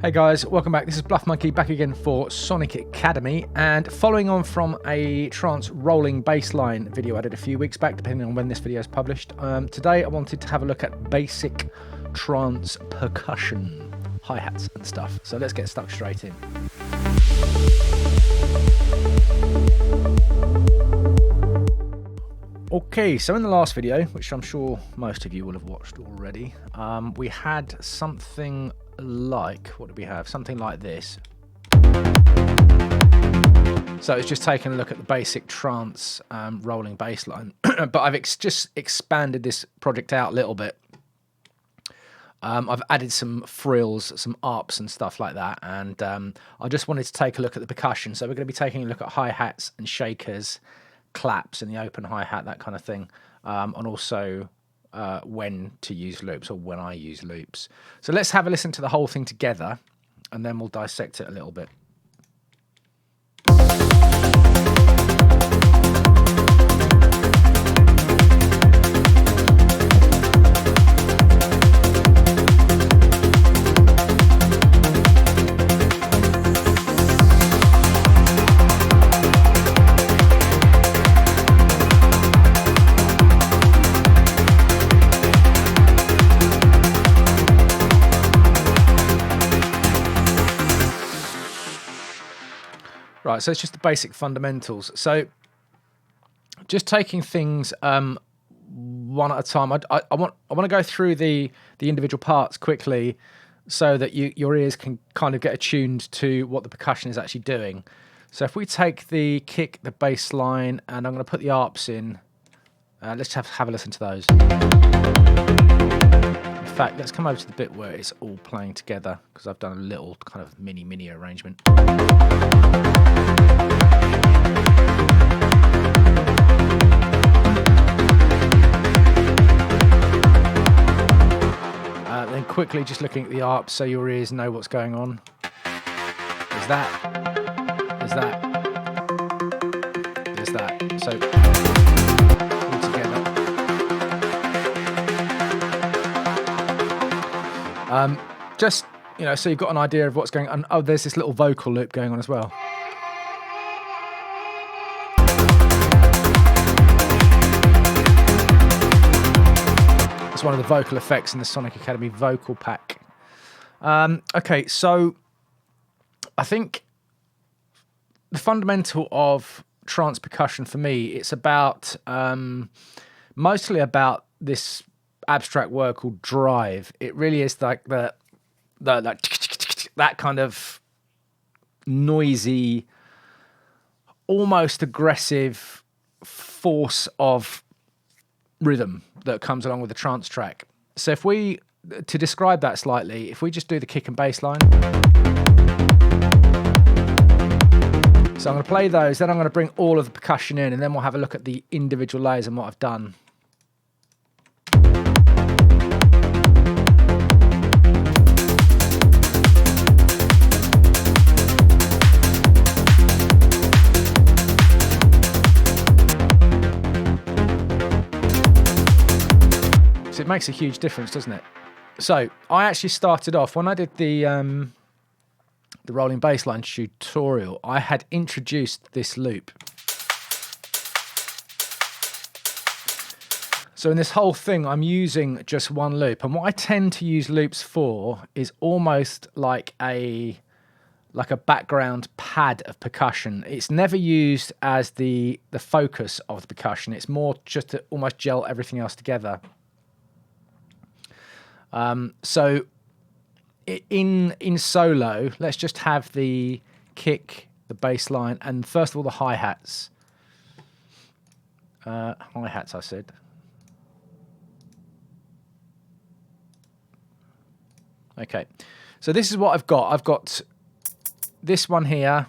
Hey guys, welcome back. This is Bluffmunkey back again for Sonic Academy, and following on from a trance rolling bassline video I did a few weeks back, depending on when this video is published. Today I wanted to have a look at basic trance percussion, hi-hats and stuff. So let's get stuck straight in. Okay, so in the last video, which I'm sure most of you will have watched already, we had something like, what did we have? Something like this. So it's just taking a look at the basic trance rolling bass line, but I've just expanded this project out a little bit. I've added some frills, some arps and stuff like that, and I just wanted to take a look at the percussion. So we're going to be taking a look at hi-hats and shakers, claps and the open hi-hat, that kind of thing, and also when to use loops, or when I use loops. So let's have a listen to the whole thing together, and then we'll dissect it a little bit. Right, so it's just the basic fundamentals. So just taking things one at a time. I want to go through the individual parts quickly, so that your ears can kind of get attuned to what the percussion is actually doing. So if we take the kick, the bass line, and I'm going to put the arps in, let's have a listen to those. In fact, let's come over to the bit where it's all playing together, because I've done a little kind of mini arrangement. Then quickly just looking at the arps so your ears know what's going on. There's that. There's that. There's that. So all together. Just, you know, so you've got an idea of what's going on. Oh, there's this little vocal loop going on as well. It's one of the vocal effects in the Sonic Academy vocal pack. Okay, so I think the fundamental of trance percussion for me, it's about mostly about this abstract word called drive. It really is like that kind of noisy, almost aggressive force of rhythm that comes along with the trance track. So if we, to describe that slightly, if we just do the kick and bass line. So I'm going to play those, then I'm going to bring all of the percussion in, and then we'll have a look at the individual layers and what I've done. It makes a huge difference, doesn't it? So I actually started off, when I did the rolling bassline tutorial, I had introduced this loop. So in this whole thing, I'm using just one loop, and what I tend to use loops for is almost like a background pad of percussion. It's never used as the focus of the percussion. It's more just to almost gel everything else together. So in solo, let's just have the kick, the bass line, and first of all the hi-hats. Hi-hats, I said. Okay, so this is what I've got. I've got this one here,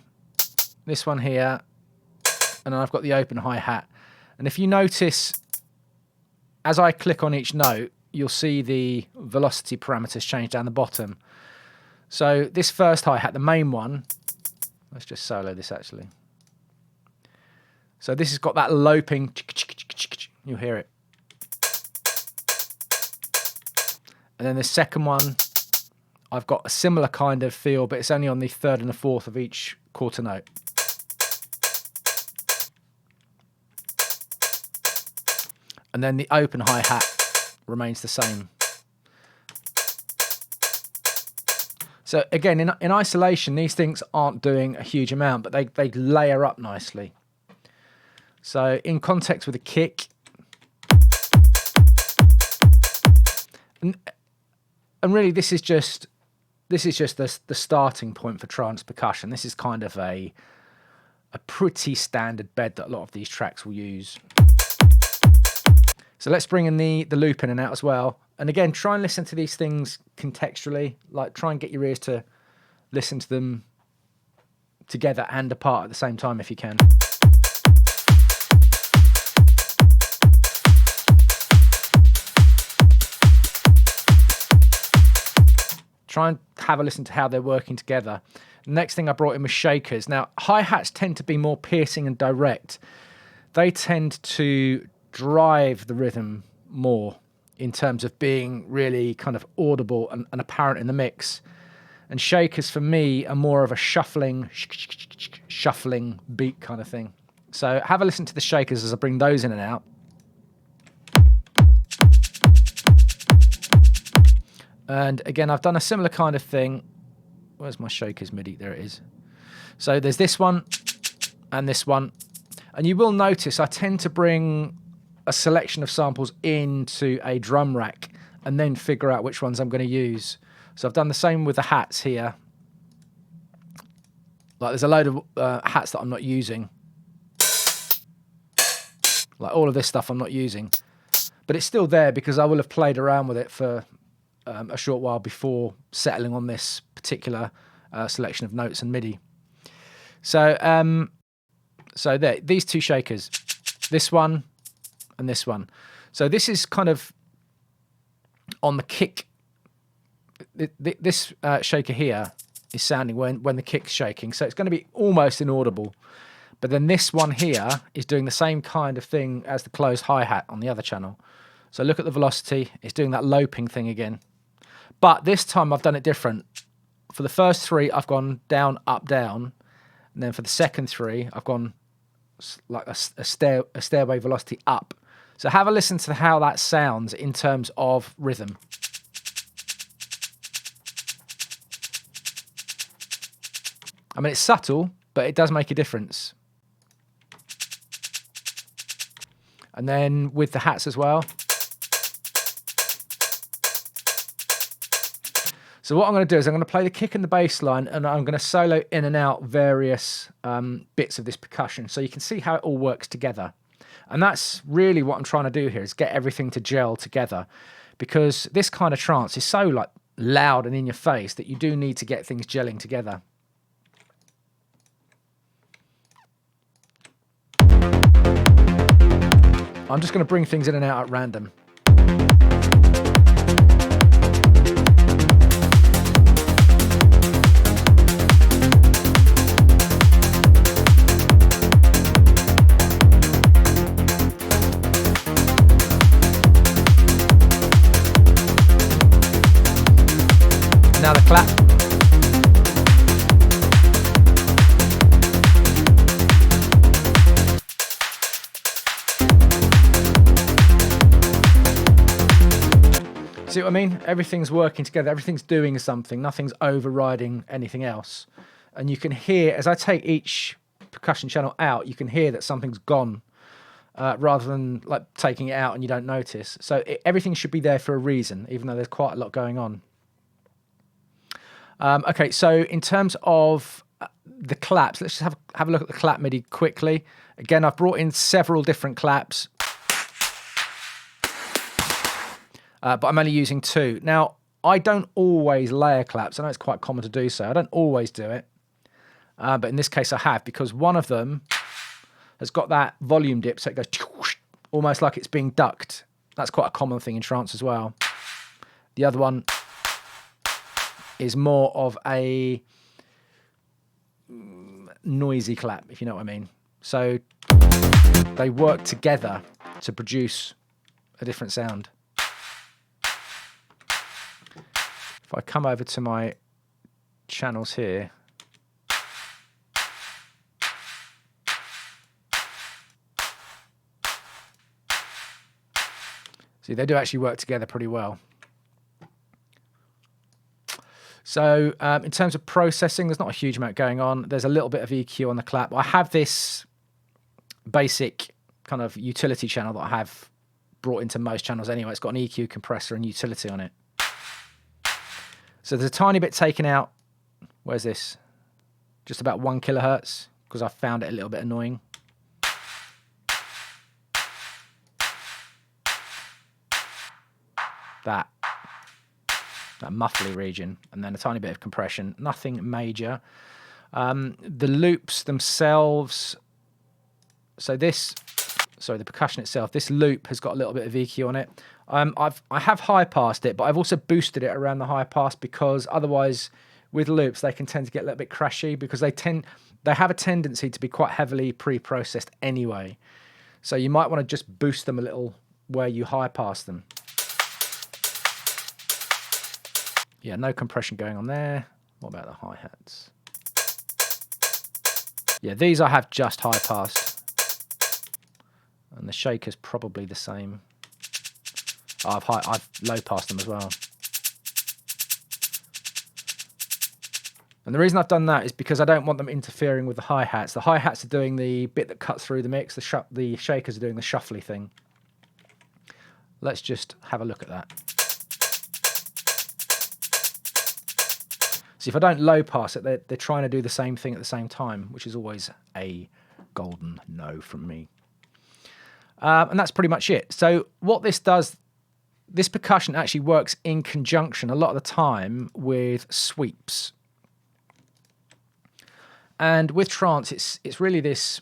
and then I've got the open hi-hat. And if you notice, as I click on each note, you'll see the velocity parameters change down the bottom. So this first hi-hat, the main one, let's just solo this actually. So this has got that loping, you'll hear it. And then the second one I've got a similar kind of feel, but it's only on the third and the fourth of each quarter note. And then the open hi-hat remains the same. So again, in isolation, these things aren't doing a huge amount, but they layer up nicely. So in context with a kick, and really this is just the starting point for trance percussion. This is kind of a pretty standard bed that a lot of these tracks will use. So let's bring in the loop in and out as well. And again, try and listen to these things contextually. Like, try and get your ears to listen to them together and apart at the same time if you can. Try and have a listen to how they're working together. The next thing I brought in was shakers. Now, hi-hats tend to be more piercing and direct. They tend to drive the rhythm more in terms of being really kind of audible and apparent in the mix. And shakers for me are more of a shuffling beat kind of thing. So have a listen to the shakers as I bring those in and out. And again, I've done a similar kind of thing. Where's my shakers MIDI? There it is. So there's this one and this one. And you will notice I tend to bring a selection of samples into a drum rack and then figure out which ones I'm going to use. So I've done the same with the hats here. Like, there's a load of hats that I'm not using. Like, all of this stuff I'm not using. But it's still there because I will have played around with it for a short while before settling on this particular selection of notes and MIDI. So, so there, these two shakers, this one and this one. So this is kind of on the kick. This shaker here is sounding when the kick's shaking, so it's going to be almost inaudible. But then this one here is doing the same kind of thing as the closed hi-hat on the other channel. So look at the velocity, it's doing that loping thing again. But this time I've done it different. For the first three, I've gone down, up, down. And then for the second three, I've gone like a stairway velocity up. So have a listen to how that sounds in terms of rhythm. I mean, it's subtle, but it does make a difference. And then with the hats as well. So what I'm going to do is I'm going to play the kick and the bass line, and I'm going to solo in and out various bits of this percussion so you can see how it all works together. And that's really what I'm trying to do here, is get everything to gel together, because this kind of trance is so like loud and in your face that you do need to get things gelling together. I'm just going to bring things in and out at random. Now the clap. See what I mean? Everything's working together, everything's doing something, nothing's overriding anything else. And you can hear, as I take each percussion channel out, you can hear that something's gone, rather than like taking it out and you don't notice. So everything should be there for a reason, even though there's quite a lot going on. Okay, so in terms of the claps, let's just have a look at the clap MIDI quickly. Again, I've brought in several different claps, but I'm only using two. Now, I don't always layer claps. I know it's quite common to do so. I don't always do it, but in this case I have, because one of them has got that volume dip, so it goes almost like it's being ducked. That's quite a common thing in trance as well. The other one is more of a noisy clap, if you know what I mean. So they work together to produce a different sound. If If I come over to my channels here, see, they do actually work together pretty well. So in terms of processing, there's not a huge amount going on. There's a little bit of EQ on the clap. I have this basic kind of utility channel that I have brought into most channels anyway. It's got an EQ compressor and utility on it. So there's a tiny bit taken out. Where's this? Just about 1 kilohertz, because I found it a little bit annoying. That muffly region, and then a tiny bit of compression, nothing major. The loops themselves, so this, sorry, the percussion itself, this loop has got a little bit of EQ on it. I have high passed it, but I've also boosted it around the high pass, because otherwise with loops they can tend to get a little bit crashy, because they have a tendency to be quite heavily pre-processed anyway. So you might want to just boost them a little where you high pass them. Yeah, no compression going on there. What about the hi-hats? Yeah, these I have just high passed. And the shaker's probably the same. Oh, I've low passed them as well. And the reason I've done that is because I don't want them interfering with the hi-hats. The hi-hats are doing the bit that cuts through the mix. The shakers are doing the shuffly thing. Let's just have a look at that. So if I don't low pass it, they're trying to do the same thing at the same time, which is always a golden no from me. And that's pretty much it. So what this does, this percussion actually works in conjunction a lot of the time with sweeps. And with trance, it's really this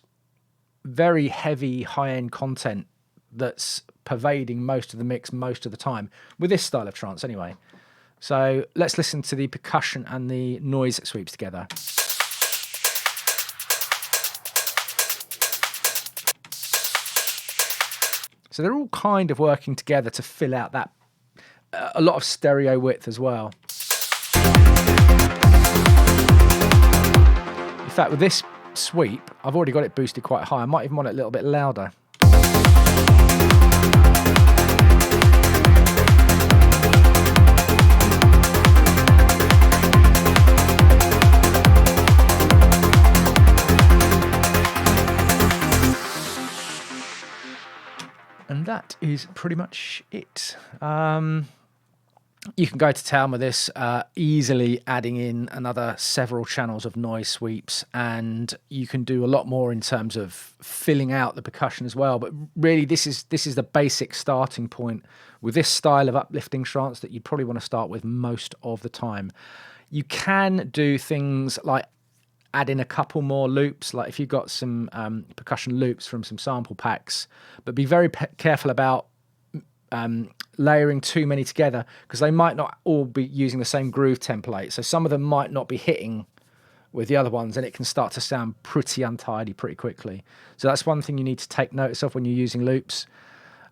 very heavy high-end content that's pervading most of the mix most of the time, with this style of trance anyway. So let's listen to the percussion and the noise sweeps together. So they're all kind of working together to fill out that a lot of stereo width as well. In fact, with this sweep, I've already got it boosted quite high. I might even want it a little bit louder. And that is pretty much it. You can go to town with this, easily adding in another several channels of noise sweeps, and you can do a lot more in terms of filling out the percussion as well. But really, this is the basic starting point with this style of uplifting trance that you probably want to start with most of the time. You can do things like add in a couple more loops, like if you've got some percussion loops from some sample packs, but be very careful about layering too many together, because they might not all be using the same groove template. So some of them might not be hitting with the other ones, and it can start to sound pretty untidy pretty quickly. So that's one thing you need to take notice of when you're using loops.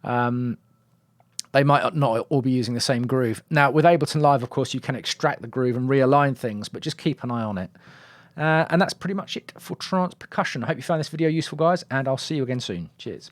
They might not all be using the same groove. Now, with Ableton Live, of course, you can extract the groove and realign things, but just keep an eye on it. And that's pretty much it for Trance Percussion. I hope you found this video useful, guys, and I'll see you again soon. Cheers.